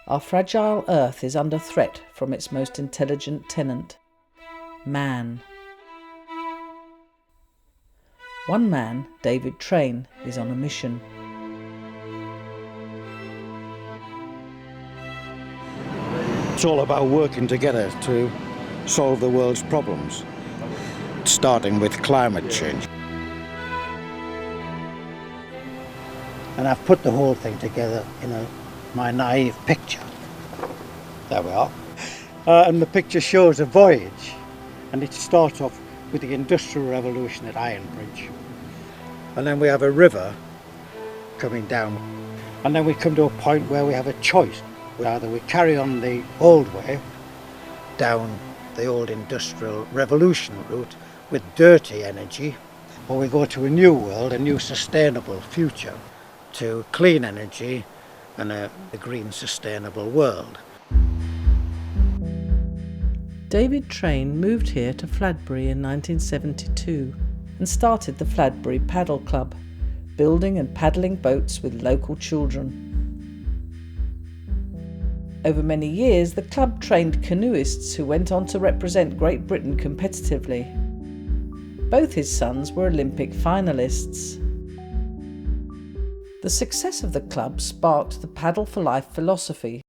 Our fragile Earth is under threat from its most intelligent tenant, man. One man, David Train, is on a mission. It's all about working together to solve the world's problems, starting with climate change. And I've put the whole thing together in my naive picture. There we are. And the picture shows a voyage, and it starts off with the Industrial Revolution at Ironbridge. And then we have a river coming down. And then we come to a point where we have a choice. Either we carry on the old way, down the old Industrial Revolution route with dirty energy, or we go to a new world, a new sustainable future, to clean energy and a green sustainable world. David Train moved here to Fladbury in 1972 and started the Fladbury Paddle Club, building and paddling boats with local children. Over many years, the club trained canoeists who went on to represent Great Britain competitively. Both his sons were Olympic finalists. The success of the club sparked the Paddle for Life philosophy.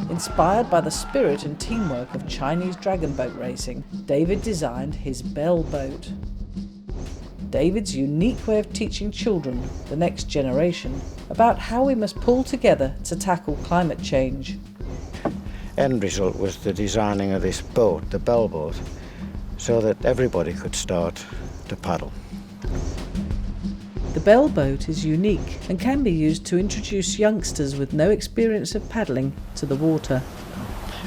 Inspired by the spirit and teamwork of Chinese dragon boat racing, David designed his Bell boat. David's unique way of teaching children, the next generation, about how we must pull together to tackle climate change. End result was the designing of this boat, the Bell boat, so that everybody could start to paddle. The Bell boat is unique and can be used to introduce youngsters with no experience of paddling to the water.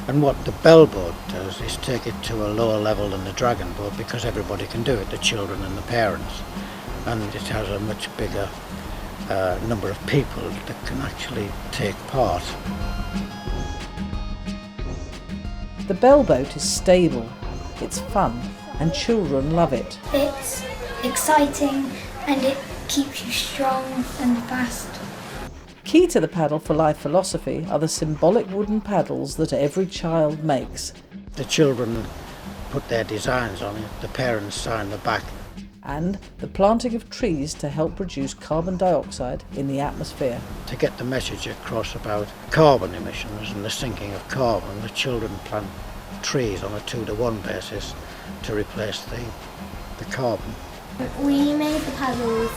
And what the Bell boat does is take it to a lower level than the Dragon boat, because everybody can do it, the children and the parents. And it has a much bigger number of people that can actually take part. The Bell boat is stable, it's fun, and children love it. It's exciting and it keeps you strong and fast. Key to the Paddle for Life philosophy are the symbolic wooden paddles that every child makes. The children put their designs on it, the parents sign the back. And the planting of trees to help reduce carbon dioxide in the atmosphere. To get the message across about carbon emissions and the sinking of carbon, the children plant trees on a 2-to-1 basis to replace the carbon. We made the paddles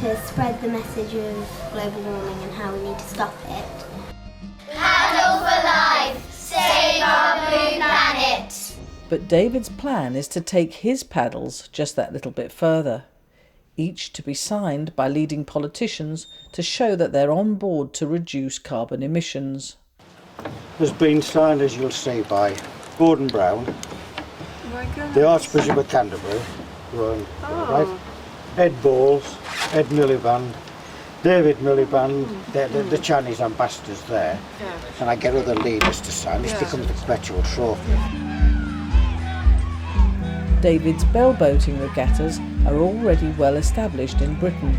to spread the message of global warming and how we need to stop it. Paddle for life! Save our blue planet! But David's plan is to take his paddles just that little bit further, each to be signed by leading politicians to show that they're on board to reduce carbon emissions. Has been signed, as you'll see, by Gordon Brown, the Archbishop of Canterbury, right? Ed Balls, Ed Miliband, David Miliband, the Chinese ambassadors there, and I get other leaders to sign. This becomes the perpetual trophy. David's bell boating regattas are already well established in Britain.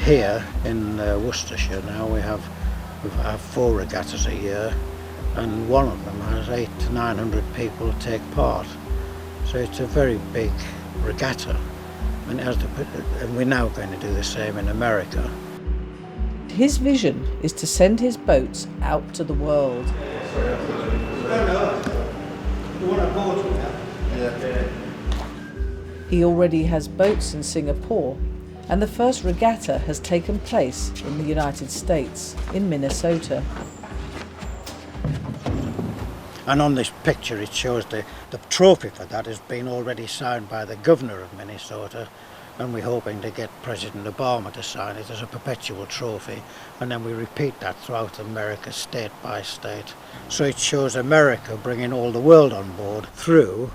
Here in Worcestershire now we have 4 regattas a year, and one of them has 800 to 900 people take part. So it's a very big regatta, and we're now going to do the same in America. His vision is to send his boats out to the world. He already has boats in Singapore, and the first regatta has taken place in the United States, in Minnesota. And on this picture it shows the trophy for that has been already signed by the governor of Minnesota, and we're hoping to get President Obama to sign it as a perpetual trophy, and then we repeat that throughout America, state by state. So it shows America bringing all the world on board through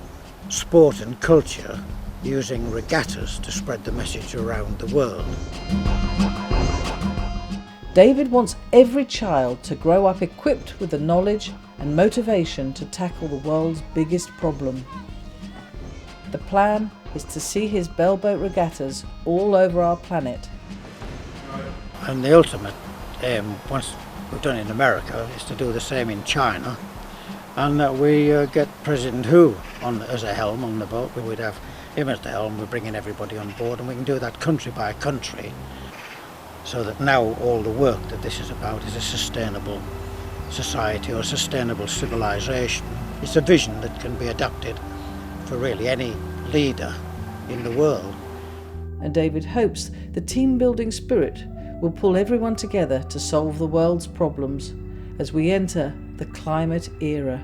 sport and culture, using regattas to spread the message around the world. David wants every child to grow up equipped with the knowledge and motivation to tackle the world's biggest problem. The plan is to see his bellboat regattas all over our planet. And the ultimate aim, once we've done it in America, is to do the same in China, and that we get President Hu as a helm on the boat. We would have him as the helm, we're bringing everybody on board, and we can do that country by country, so that now all the work that this is about is a sustainable society or a sustainable civilization. It's a vision that can be adapted for really any leader in the world. And David hopes the team-building spirit will pull everyone together to solve the world's problems as we enter the climate era.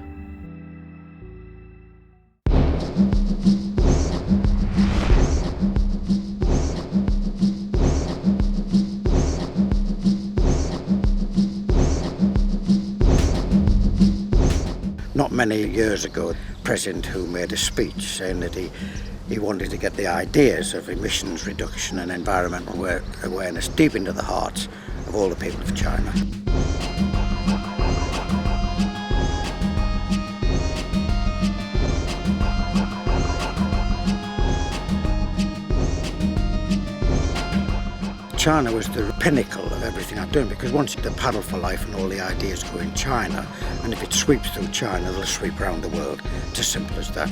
Not many years ago, President Hu made a speech saying that he wanted to get the ideas of emissions reduction and environmental awareness deep into the hearts of all the people of China. China was the pinnacle of everything I've done, because once the Paddle for Life and all the ideas go in China, and if it sweeps through China, it'll sweep around the world. It's as simple as that.